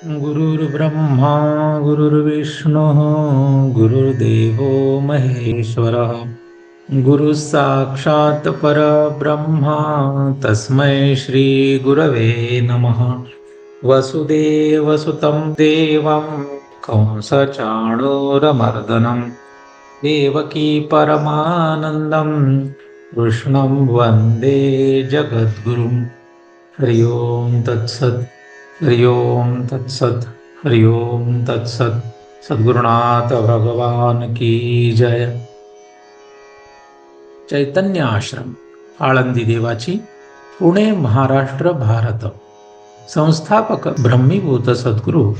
गुरुर्ब्रह्मा गुरुर्विष्णुः गुरुर्देवो महेश्वरः गुरुः साक्षात् परब्रह्मा तस्मै श्रीगुरवे नमः। वसुदेवसुतं देवं कंसचाणूरमर्दनं देवकी परमानन्दं कृष्णं वन्दे जगद्गुरुं। हरि ओं तत्सत्। हरि ओम तत्सत। हरि ओम तत्सत। सद्गुरुनाथ भगवान की जय। चैतन्य आश्रम आळंदी देवाची, पुणे महाराष्ट्र भारत। संस्थापक ब्रह्मीभूत सद्गुरु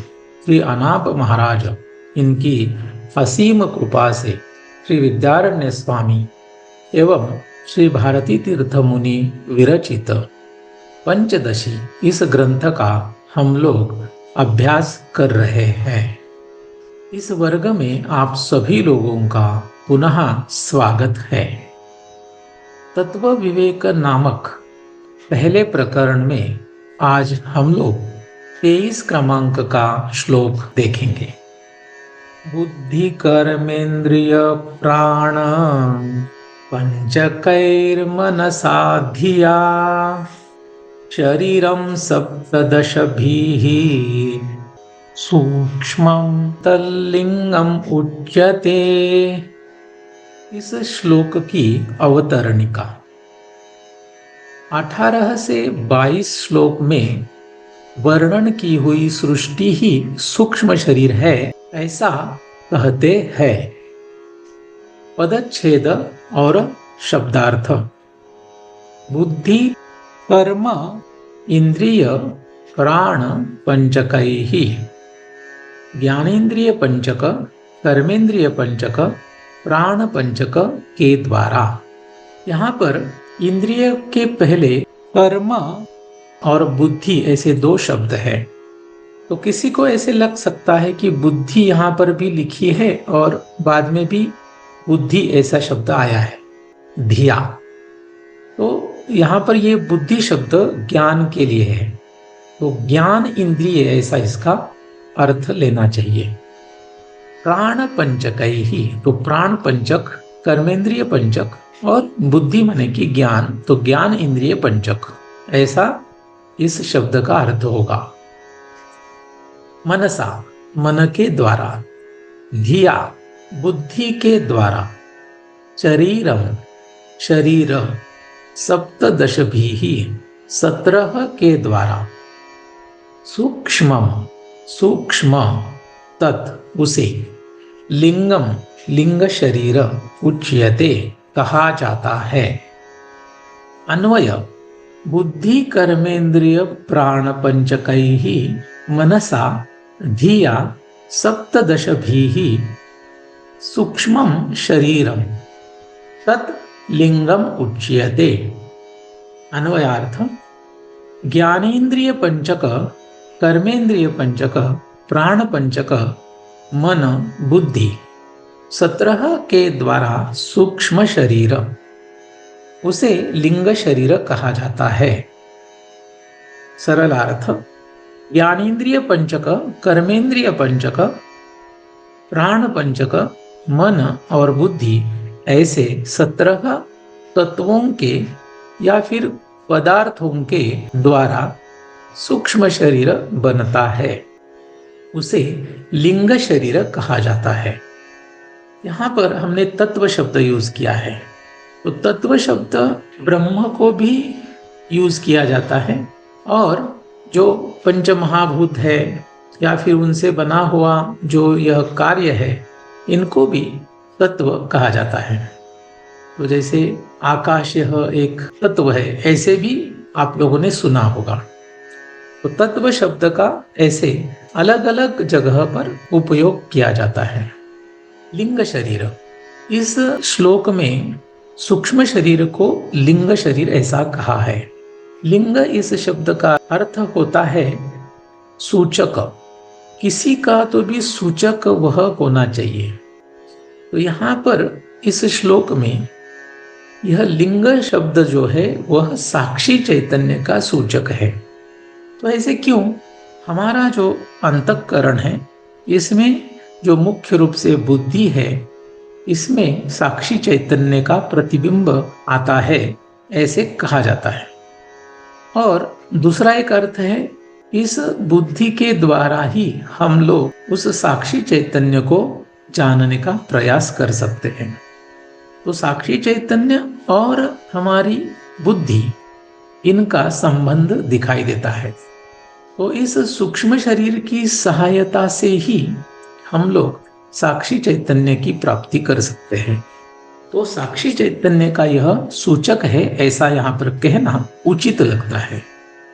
श्री अनाप महाराज, इनकी असीम कृपा से श्री विद्यारण्य स्वामी एवं श्री भारती तीर्थ मुनि विरचित पंचदशी इस ग्रंथ का हम लोग अभ्यास कर रहे हैं। इस वर्ग में आप सभी लोगों का पुनः स्वागत है। तत्व विवेक नामक पहले प्रकरण में आज हम लोग 23 क्रमांक का श्लोक देखेंगे। बुद्धि कर्मेंद्रिय प्राण पंचकैर्मनसा धिया शरीरं सप्तदशभिः सूक्ष्मं तल्लिंगम उच्यते। इस श्लोक की अवतरणिका 18 से 22 श्लोक में वर्णन की हुई सृष्टि ही सूक्ष्म शरीर है, ऐसा कहते हैं। पदच्छेद और शब्दार्थ। बुद्धि कर्म इंद्रिय प्राण पंचकैः। ज्ञानेन्द्रिय पंचक, कर्मेंद्रिय पंचक, प्राण पंचक के द्वारा। यहाँ पर इंद्रिय के पहले कर्म और बुद्धि ऐसे दो शब्द है, तो किसी को ऐसे लग सकता है कि बुद्धि यहाँ पर भी लिखी है और बाद में भी बुद्धि ऐसा शब्द आया है, धिया। तो यहाँ पर ये बुद्धि शब्द ज्ञान के लिए है, तो ज्ञान इंद्रिय ऐसा इसका अर्थ लेना चाहिए। प्राण पंचकैहि, तो प्राण पंचक, कर्मेंद्रिय पंचक और बुद्धि माने कि ज्ञान, तो ज्ञान इंद्रिय पंचक, ऐसा इस शब्द का अर्थ होगा। मनसा, मन के द्वारा। धिया, बुद्धि के द्वारा। शरीरम, शरीर। सप्तदशभिः, 17 के द्वारा। सूक्ष्मम, सूक्ष्म, तत् उसे। लिंगम, लिंग शरीर, उच्यते कहा जाता है। अन्वय, बुद्धि कर्मेंद्रिय प्राण पंचकैः मनसा धिया सप्तदशभिः सूक्ष्मं शरीरम तत् लिंगम उच्यते। अन्वयार्थ, ज्ञानेन्द्रिय पंचक, कर्मेंद्रिय पंचक, प्राण पंचक, मन बुद्धि 17 के द्वारा सूक्ष्म शरीर, उसे लिंग शरीर कहा जाता है। सरल अर्थ, ज्ञानेन्द्रिय पंचक, कर्मेंद्रिय पंचक, प्राण पंचक, मन और बुद्धि ऐसे 17 तत्वों के या फिर पदार्थों के द्वारा सूक्ष्म शरीर बनता है, उसे लिंग शरीर कहा जाता है। यहाँ पर हमने तत्व शब्द यूज किया है, तो तत्व शब्द ब्रह्म को भी यूज किया जाता है और जो पंच महाभूत है या फिर उनसे बना हुआ जो यह कार्य है, इनको भी तत्व कहा जाता है। तो जैसे आकाश यह एक तत्व है, ऐसे भी आप लोगों ने सुना होगा। तो तत्व शब्द का ऐसे अलग अलग जगह पर उपयोग किया जाता है। लिंग शरीर, इस श्लोक में सूक्ष्म शरीर को लिंग शरीर ऐसा कहा है। लिंग इस शब्द का अर्थ होता है सूचक, किसी का तो भी सूचक वह होना चाहिए। तो यहाँ पर इस श्लोक में यह लिंग शब्द जो है वह साक्षी चैतन्य का सूचक है। तो ऐसे क्यों? हमारा जो अंतःकरण है, इसमें जो मुख्य रूप से बुद्धि है, इसमें साक्षी चैतन्य का प्रतिबिंब आता है, ऐसे कहा जाता है। और दूसरा एक अर्थ है, इस बुद्धि के द्वारा ही हम लोग उस साक्षी चैतन्य को जानने का प्रयास कर सकते हैं। तो साक्षी चैतन्य और हमारी बुद्धि, इनका संबंध दिखाई देता है। तो इस सूक्ष्म शरीर की सहायता से ही हम लोग साक्षी चैतन्य की प्राप्ति कर सकते हैं। तो साक्षी चैतन्य का यह सूचक है, ऐसा यहाँ पर कहना उचित लगता है।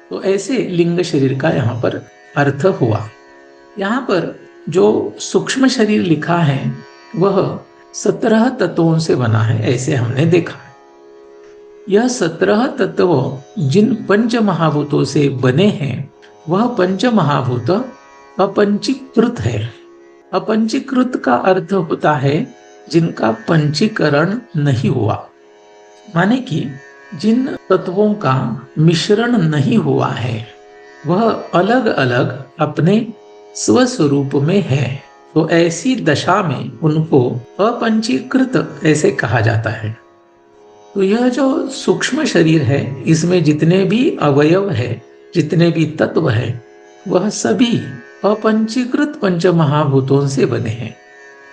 तो ऐसे लिंग शरीर का यहाँ पर अर्थ हुआ। यहाँ पर जो सूक्ष्म शरीर लिखा है वह 17 तत्वों से बना है, ऐसे हमने देखा है। यह 17 तत्व जिन पंच महाभूतों से बने हैं, वह पंच महाभूत अपंचीकृत है। अपंचीकृत का अर्थ होता है जिनका पंचीकरण नहीं हुआ, माने कि जिन तत्वों का मिश्रण नहीं हुआ है, वह अलग अलग अपने स्वस्वरूप में है। तो ऐसी दशा में उनको अपंचीकृत ऐसे कहा जाता है। तो यह जो सूक्ष्म शरीर है, इसमें जितने भी अवयव है, जितने भी तत्व है, वह सभी अपंचीकृत पंच महाभूतों से बने हैं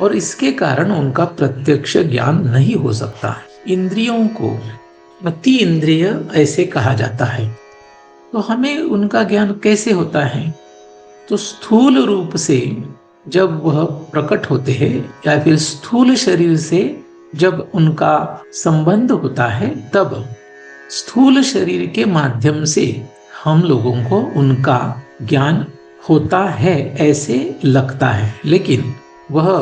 और इसके कारण उनका प्रत्यक्ष ज्ञान नहीं हो सकता। इंद्रियों को अति इंद्रिय ऐसे कहा जाता है। तो हमें उनका ज्ञान कैसे होता है? तो स्थूल रूप से जब वह प्रकट होते हैं या फिर स्थूल शरीर से जब उनका संबंध होता है, तब स्थूल शरीर के माध्यम से हम लोगों को उनका ज्ञान होता है ऐसे लगता है, लेकिन वह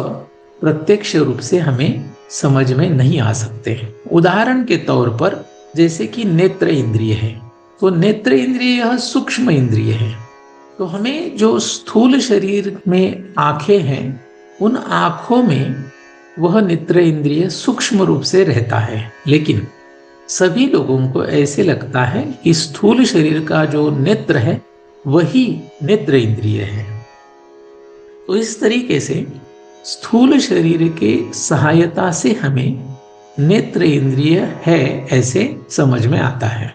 प्रत्यक्ष रूप से हमें समझ में नहीं आ सकते। उदाहरण के तौर पर जैसे कि नेत्र इंद्रिय है, तो नेत्र इंद्रिय यह सूक्ष्म इंद्रिय है। तो हमें जो स्थूल शरीर में आंखें हैं, उन आंखों में वह नेत्र इंद्रिय सूक्ष्म रूप से रहता है, लेकिन सभी लोगों को ऐसे लगता है कि स्थूल शरीर का जो नेत्र है वही नेत्र इंद्रिय है। तो इस तरीके से स्थूल शरीर के सहायता से हमें नेत्र इंद्रिय है ऐसे समझ में आता है।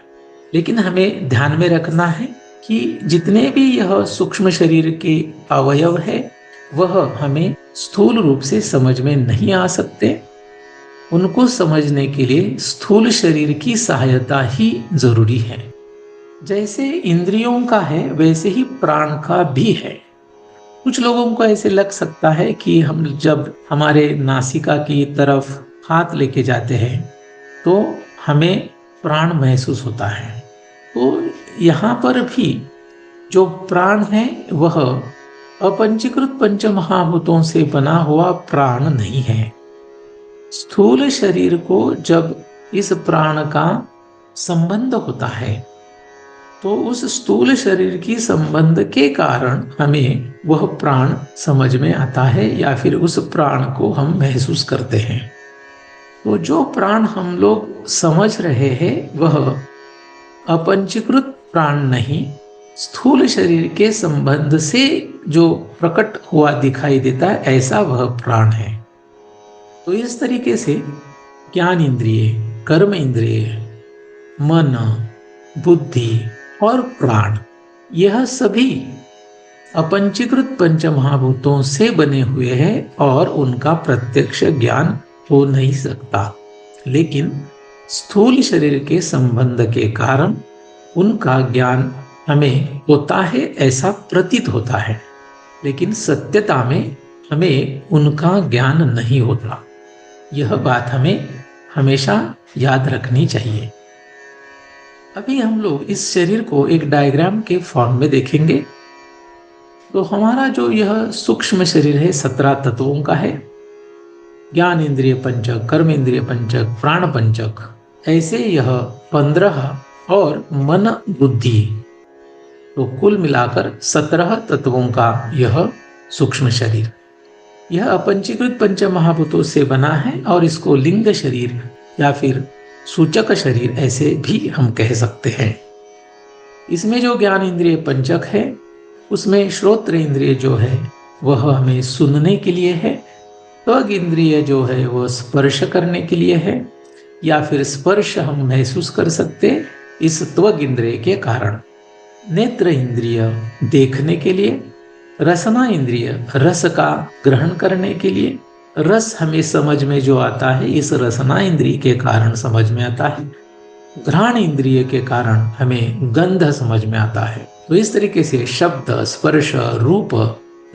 लेकिन हमें ध्यान में रखना है कि जितने भी यह सूक्ष्म शरीर के अवयव है, वह हमें स्थूल रूप से समझ में नहीं आ सकते। उनको समझने के लिए स्थूल शरीर की सहायता ही जरूरी है। जैसे इंद्रियों का है, वैसे ही प्राण का भी है। कुछ लोगों को ऐसे लग सकता है कि हम जब हमारे नासिका की तरफ हाथ लेके जाते हैं तो हमें प्राण महसूस होता है। तो यहाँ पर भी जो प्राण है वह अपंचीकृत पंच महाभूतों से बना हुआ प्राण नहीं है। स्थूल शरीर को जब इस प्राण का संबंध होता है, तो उस स्थूल शरीर की संबंध के कारण हमें वह प्राण समझ में आता है या फिर उस प्राण को हम महसूस करते हैं। तो जो प्राण हम लोग समझ रहे हैं वह अपंचीकृत प्राण नहीं, स्थूल शरीर के संबंध से जो प्रकट हुआ दिखाई देता है, ऐसा वह प्राण है। तो इस तरीके से ज्ञान इंद्रिय, कर्म इंद्रिय, मन, बुद्धि और प्राण, यह सभी अपंचीकृत पंच महाभूतों से बने हुए हैं और उनका प्रत्यक्ष ज्ञान हो नहीं सकता। लेकिन स्थूल शरीर के संबंध के कारण उनका ज्ञान हमें होता है, ऐसा प्रतीत होता है, लेकिन सत्यता में हमें उनका ज्ञान नहीं होता। यह बात हमें हमेशा याद रखनी चाहिए। अभी हम लोग इस शरीर को एक डायग्राम के फॉर्म में देखेंगे। तो हमारा जो यह सूक्ष्म शरीर है 17 तत्वों का है। ज्ञान इंद्रिय पंचक, कर्म इंद्रिय पंचक, प्राण पंचक, ऐसे यह 15 और मन बुद्धि, तो कुल मिलाकर 17 तत्वों का यह सूक्ष्म शरीर, यह अपंचीकृत पंच महाभूतों से बना है और इसको लिंग शरीर या फिर सूचक शरीर ऐसे भी हम कह सकते हैं। इसमें जो ज्ञान इंद्रिय पंचक है उसमें श्रोत्र इंद्रिय जो है वह हमें सुनने के लिए है, त्वग इंद्रिय जो है वह स्पर्श करने के लिए है, या फिर स्पर्श हम महसूस कर सकते इस त्वग इंद्रिय के कारण। नेत्र इंद्रिय देखने के लिए, रसना इंद्रिय रस का ग्रहण करने के लिए, रस हमें समझ में जो आता है इस रसना इंद्रिय के कारण समझ में आता है, घ्राण इंद्रिय के कारण हमें गंध समझ में आता है। तो इस तरीके से शब्द, स्पर्श, रूप,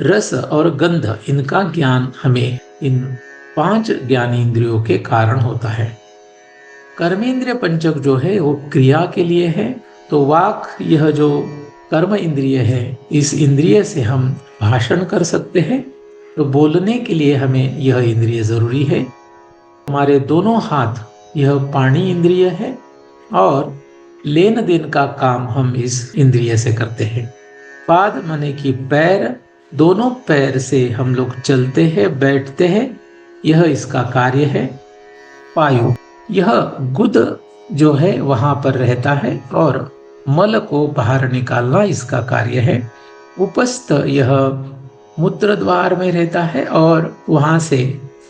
रस और गंध, इनका ज्ञान हमें इन 5 ज्ञान इंद्रियों के कारण होता है। कर्मेंद्रिय पंचक जो है वो क्रिया के लिए है। तो वाक, यह जो कर्म इंद्रिय है, इस इंद्रिय से हम भाषण कर सकते हैं। तो बोलने के लिए हमें यह इंद्रिय जरूरी है। हमारे दोनों हाथ, यह पाणी इंद्रिय है और लेन देन का काम हम इस इंद्रिय से करते हैं। पाद माने कि पैर, दोनों पैर से हम लोग चलते हैं, बैठते हैं, यह इसका कार्य है। पायु, यह गुद जो है वहां पर रहता है और मल को बाहर निकालना इसका कार्य है। उपस्थ, यह मूत्र द्वार में रहता है और वहां से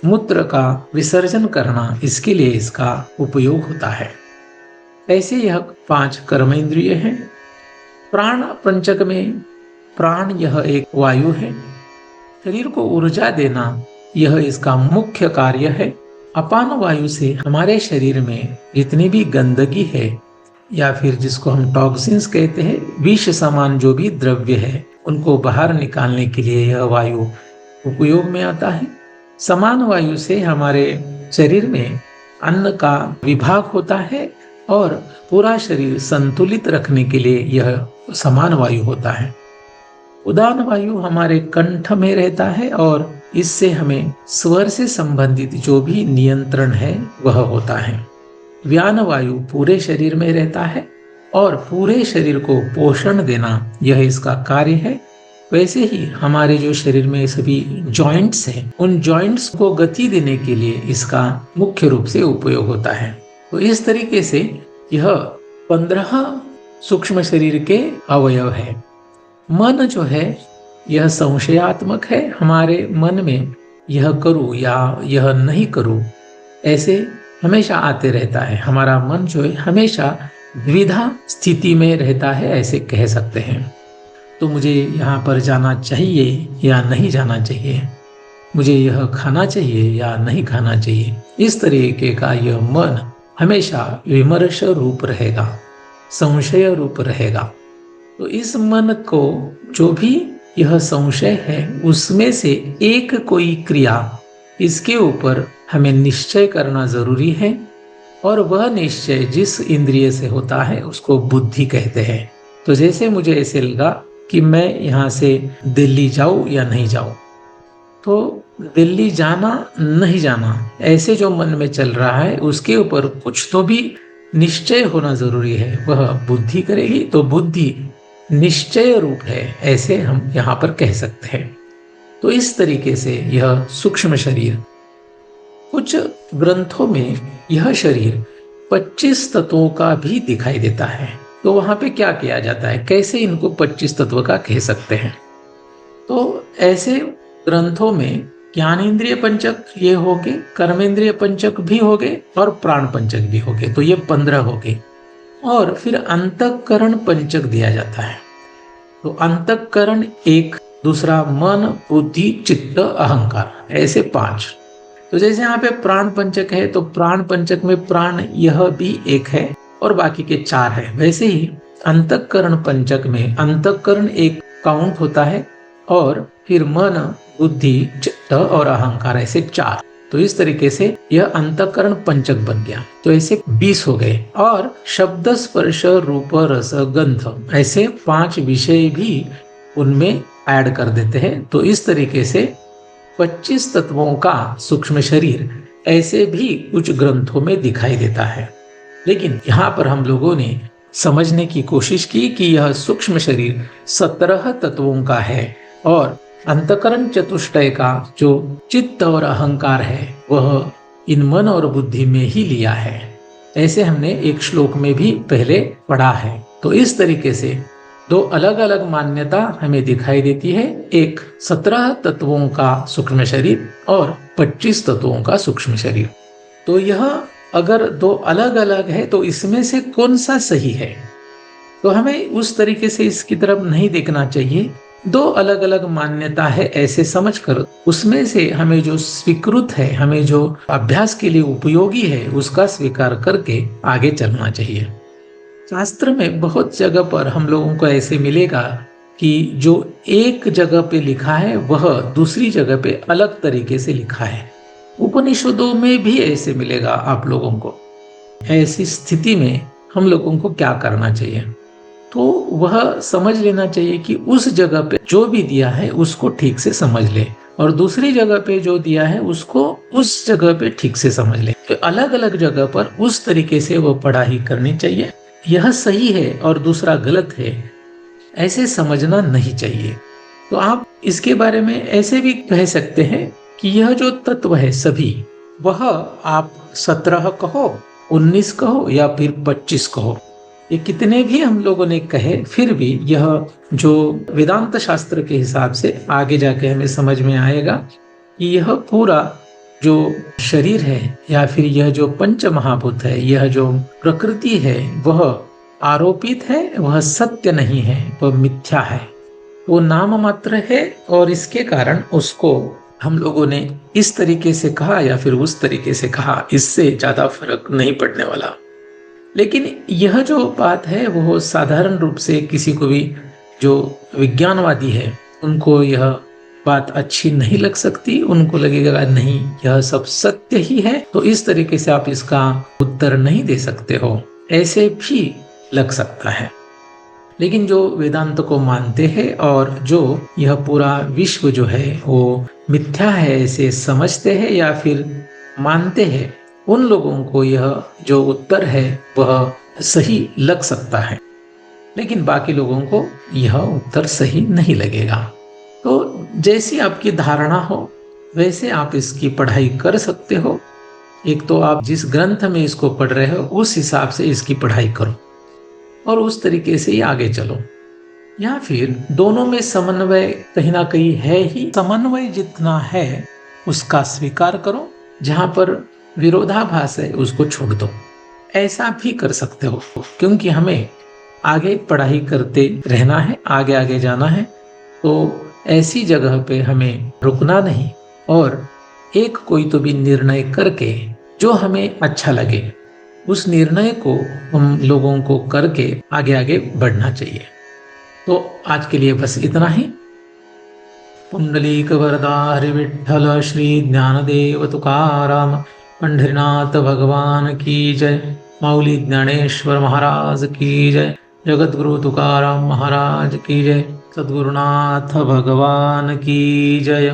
मूत्र का विसर्जन करना, इसके लिए इसका उपयोग होता है। ऐसे यह 5 कर्म इंद्रिय हैं। प्राण पंचक में प्राण यह एक वायु है। शरीर को ऊर्जा देना यह इसका मुख्य कार्य है। अपान वायु से हमारे शरीर में जितनी भी गंदगी है या फिर जिसको हम टॉक्सिन्स कहते हैं, विष समान जो भी द्रव्य है, उनको बाहर निकालने के लिए यह वायु उपयोग में आता है। समान वायु से हमारे शरीर में अन्न का विभाग होता है और पूरा शरीर संतुलित रखने के लिए यह समान वायु होता है। उदान वायु हमारे कंठ में रहता है और इससे हमें स्वर से संबंधित जो भी नियंत्रण है वह होता है। व्यान वायु पूरे शरीर में रहता है और पूरे शरीर को पोषण देना यह इसका कार्य है। वैसे ही हमारे जो शरीर में सभी जॉइंट्स हैं, उन जॉइंट्स को गति देने के लिए इसका मुख्य रूप से उपयोग होता है। तो इस तरीके से यह 15 सूक्ष्म शरीर के अवयव है। मन जो है यह संशयात्मक है। हमारे मन में यह करूं या यह नहीं करूं ऐसे हमेशा आते रहता है। हमारा मन जो है हमेशा द्विधा स्थिति में रहता है, ऐसे कह सकते हैं। तो मुझे यहाँ पर जाना चाहिए या नहीं जाना चाहिए, मुझे यह खाना चाहिए या नहीं खाना चाहिए, इस तरीके का यह मन हमेशा विमर्श रूप रहेगा, संशय रूप रहेगा। तो इस मन को जो भी यह संशय है उसमें से एक कोई क्रिया, इसके ऊपर हमें निश्चय करना जरूरी है और वह निश्चय जिस इंद्रिय से होता है उसको बुद्धि कहते हैं। तो जैसे मुझे ऐसे लगा कि मैं यहाँ से दिल्ली जाऊं या नहीं जाऊं, तो दिल्ली जाना नहीं जाना ऐसे जो मन में चल रहा है उसके ऊपर कुछ तो भी निश्चय होना जरूरी है, वह बुद्धि करेगी। तो बुद्धि निश्चय रूप है, ऐसे हम यहाँ पर कह सकते हैं। तो इस तरीके से यह सूक्ष्म शरीर, कुछ ग्रंथों में यह शरीर 25 तत्वों का भी दिखाई देता है। तो वहां पे क्या किया जाता है, कैसे इनको 25 तत्व का कह सकते हैं। तो ऐसे ग्रंथों में ज्ञानेन्द्रिय पंचक ये हो गए, कर्मेंद्रिय पंचक भी हो गए और प्राण पंचक भी हो गए। तो ये 15 हो गए। और फिर अंतःकरण पंचक दिया जाता है। तो अंतःकरण 1, दूसरा मन, बुद्धि, चित्त, अहंकार, ऐसे 5। तो जैसे यहाँ पे प्राण पंचक है तो प्राण पंचक में प्राण यह भी 1 है और बाकी के 4 है। वैसे ही अंतःकरण पंचक में अंतःकरण 1 काउंट होता है और फिर मन, बुद्धि, चित्त और अहंकार, ऐसे 4। तो इस तरीके से यह अंतःकरण पंचक बन गया। तो ऐसे 20 हो गए। और शब्द, स्पर्श, रूप, रस, गंध, ऐसे 5 विषय भी उनमें ऐड कर देते हैं। तो इस तरीके से 25 तत्वों का सूक्ष्म शरीर ऐसे भी कुछ ग्रंथों में दिखाई देता है। लेकिन यहाँ पर हम लोगों ने समझने की कोशिश की कि यह सूक्ष्म शरीर 17 तत्वों का है और अंतःकरण चतुष्टय का जो चित्त और अहंकार है वह इन मन और बुद्धि में ही लिया है। ऐसे हमने एक श्लोक में भी पहले पढ़ा है। तो इस तरीके से दो अलग अलग मान्यता हमें दिखाई देती है। एक 17 तत्वों का सूक्ष्म शरीर और 25 तत्वों का सूक्ष्म शरीर। तो यह अगर दो अलग अलग है तो इसमें से कौन सा सही है, तो हमें उस तरीके से इसकी तरफ नहीं देखना चाहिए। दो अलग अलग मान्यता है ऐसे समझकर उसमें से हमें जो स्वीकृत है, हमें जो अभ्यास के लिए उपयोगी है, उसका स्वीकार करके आगे चलना चाहिए। शास्त्र में बहुत जगह पर हम लोगों को ऐसे मिलेगा कि जो एक जगह पे लिखा है वह दूसरी जगह पे अलग तरीके से लिखा है। उपनिषदों में भी ऐसे मिलेगा आप लोगों को। ऐसी स्थिति में हम लोगों को क्या करना चाहिए, तो वह समझ लेना चाहिए कि उस जगह पे जो भी दिया है उसको ठीक से समझ ले, और दूसरी जगह पे जो दिया है उसको उस जगह पे ठीक से समझ ले। तो अलग अलग जगह पर उस तरीके से वो पढ़ाई करनी चाहिए। यह सही है और दूसरा गलत है ऐसे समझना नहीं चाहिए। तो आप इसके बारे में ऐसे भी कह सकते हैं कि यह जो तत्व है सभी, वह आप 17 कहो, 19 कहो या फिर 25 कहो, ये कितने भी हम लोगों ने कहे, फिर भी यह जो वेदांत शास्त्र के हिसाब से आगे जाके हमें समझ में आएगा कि यह पूरा जो शरीर है या फिर यह जो पंच महाभूत है, यह जो प्रकृति है, वह आरोपित है, वह सत्य नहीं है, वह मिथ्या है, वो नाम मात्र है। और इसके कारण उसको हम लोगों ने इस तरीके से कहा या फिर उस तरीके से कहा, इससे ज्यादा फर्क नहीं पड़ने वाला। लेकिन यह जो बात है वो साधारण रूप से किसी को भी जो विज्ञानवादी है उनको यह बात अच्छी नहीं लग सकती। उनको लगेगा नहीं यह सब सत्य ही है, तो इस तरीके से आप इसका उत्तर नहीं दे सकते हो, ऐसे भी लग सकता है। लेकिन जो वेदांत को मानते हैं और जो यह पूरा विश्व जो है वो मिथ्या है ऐसे समझते हैं या फिर मानते हैं, उन लोगों को यह जो उत्तर है वह सही लग सकता है, लेकिन बाकी लोगों को यह उत्तर सही नहीं लगेगा। तो जैसी आपकी धारणा हो वैसे आप इसकी पढ़ाई कर सकते हो। एक तो आप जिस ग्रंथ में इसको पढ़ रहे हो उस हिसाब से इसकी पढ़ाई करो और उस तरीके से ही आगे चलो, या फिर दोनों में समन्वय कहीं ना कहीं है ही। समन्वय जितना है उसका स्वीकार करो, जहां पर विरोधाभास है उसको छोड़ दो, ऐसा भी कर सकते हो। क्योंकि हमें आगे पढ़ाई करते रहना है, आगे आगे जाना है, तो ऐसी जगह पे हमें रुकना नहीं और एक कोई तो भी निर्णय करके जो हमें अच्छा लगे उस निर्णय को हम लोगों को करके आगे आगे बढ़ना चाहिए। तो आज के लिए बस इतना ही। पुंडलीक वरदा हरि विठ्ठल श्री ज्ञानदेव तुकाराम पंढरीनाथ भगवान की जय। माऊली ज्ञानेश्वर महाराज की जय। जगत गुरु तुकाराम महाराज की जय। सद्गुरुनाथ भगवान की जय।